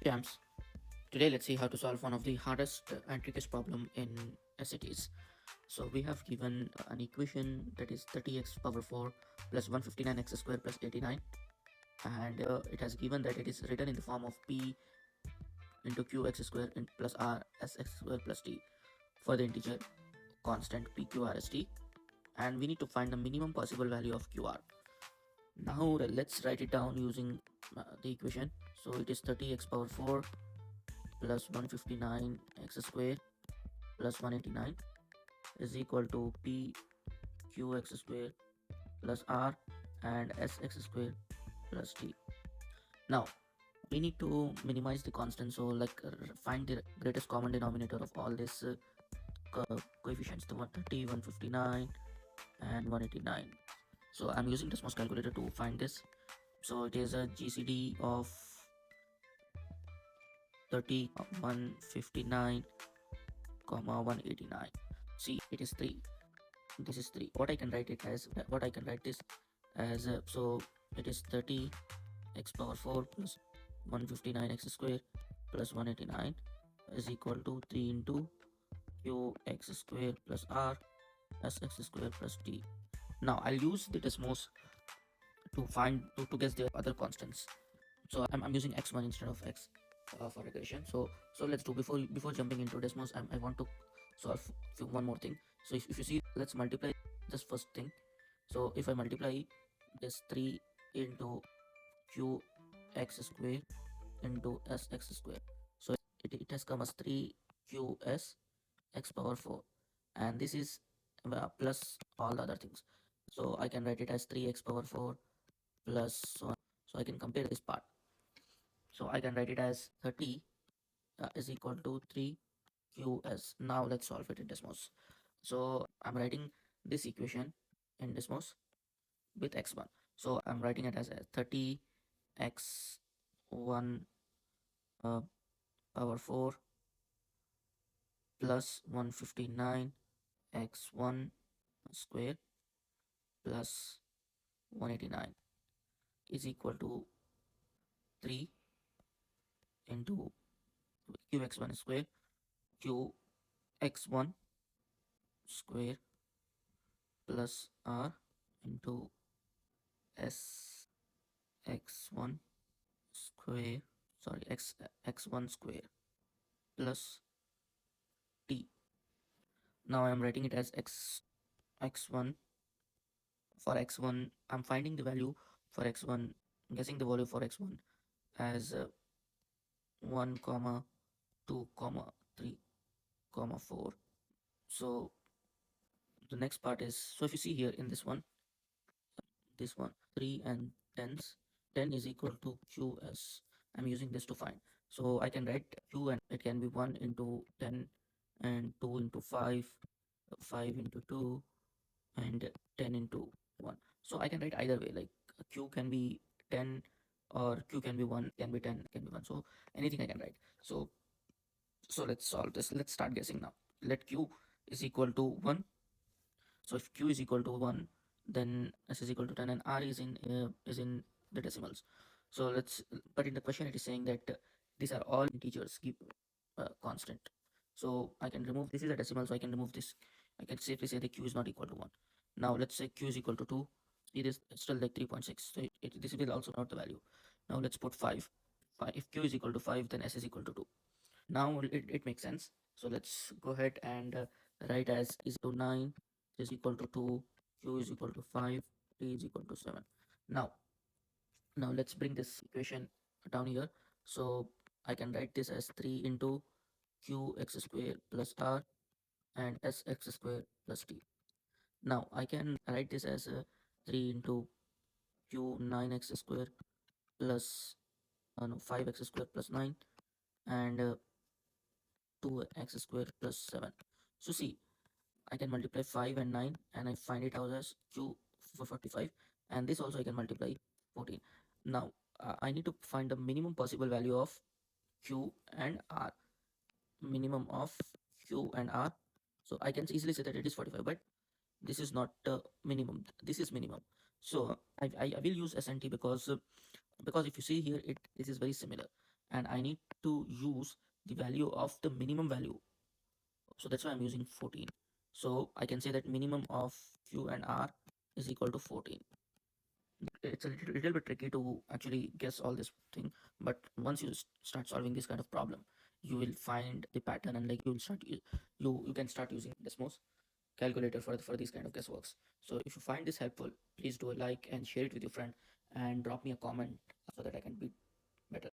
Jams. Today let's see how to solve one of the hardest and trickiest problem in SATs. So we have given an equation that is 30x power 4 plus 159x square plus 89, and it has given that it is written in the form of p into qx square plus r s x square plus t for the integer constant pqrst, and we need to find the minimum possible value of qr. Now let's write it down using the equation. So it is 30x power 4 plus 159x square plus 189 is equal to p qx square plus r and sx square plus t. Now we need to minimize the constant, so find the greatest common denominator of all these coefficients, the 130, 159 and 189. So I'm using this most calculator to find this. So it is a GCD of 30, 159 comma 189. See, it is 3. This is 3. What I can write this as so it is 30 x power 4 plus 159 x square plus 189 is equal to 3 into q x square plus r s x square plus t. Now I'll use the Desmos to guess the other constants. So I'm using x1 instead of x for regression. So let's do, before jumping into Desmos, I want to solve one more thing. So if you see, let's multiply this first thing. So if I multiply this 3 into q x square into sx square, so it has come as 3qs x power 4, and this is plus all the other things. So I can write it as 3x power 4 plus 1. So I can compare this part. So I can write it as 30 is equal to 3qs. Now let's solve it in Desmos. So I'm writing this equation in Desmos with x1. So I'm writing it as a 30 x1 power 4 plus 159 x1 square plus 189 is equal to 3 into qx1 square qx1 square plus r into s x1 square, sorry, x1 square plus t. Now I am writing it as x1. For x1 I'm finding the value for x1, guessing the value for x1 as 1 comma 2 comma 3 comma 4. So the next part is, so if you see here in this one, 3 and 10s, 10 is equal to qs. I'm using this to find. So I can write q, and it can be 1 into 10 and 2 into 5, 5 into 2 and 10 into 1. So I can write either way, like q can be 10 or q can be 1, can be 10, can be 1. So anything I can write. So let's solve this. Let's start guessing now. Let q is equal to 1. So if q is equal to 1, then s is equal to 10 and r is in the decimals. So let's, but in the question it is saying that these are all integers, give constant. So I can remove, this is a decimal, so I can remove this. I can safely say that q is not equal to 1. Now let's say q is equal to 2. It is still like 3.6. So this will also not the value. Now let's put 5. If q is equal to 5, then s is equal to 2. Now it makes sense. So let's go ahead and write as is to 9 is equal to 2, q is equal to 5, t is equal to 7. Now let's bring this equation down here. So I can write this as 3 into q x square plus r and s x square plus t. Now I can write this as 3 into q 9x square plus no, 5x square plus 9 and 2x square plus 7. So see, I can multiply 5 and 9 and I find it out as q for 45, and this also I can multiply 14. Now I need to find the minimum possible value of q and r. Minimum of q and r. So I can easily say that it is 45, but this is not minimum, this is minimum. So I will use SNT because if you see here, this is very similar, and I need to use the value of the minimum value. So that's why I'm using 14. So I can say that minimum of Q and R is equal to 14. It's a little bit tricky to actually guess all this thing, but once you start solving this kind of problem, you will find the pattern, and like you will you can start using Desmos calculator for these kind of guessworks. So if you find this helpful, please do a like and share it with your friend, and drop me a comment so that I can be better.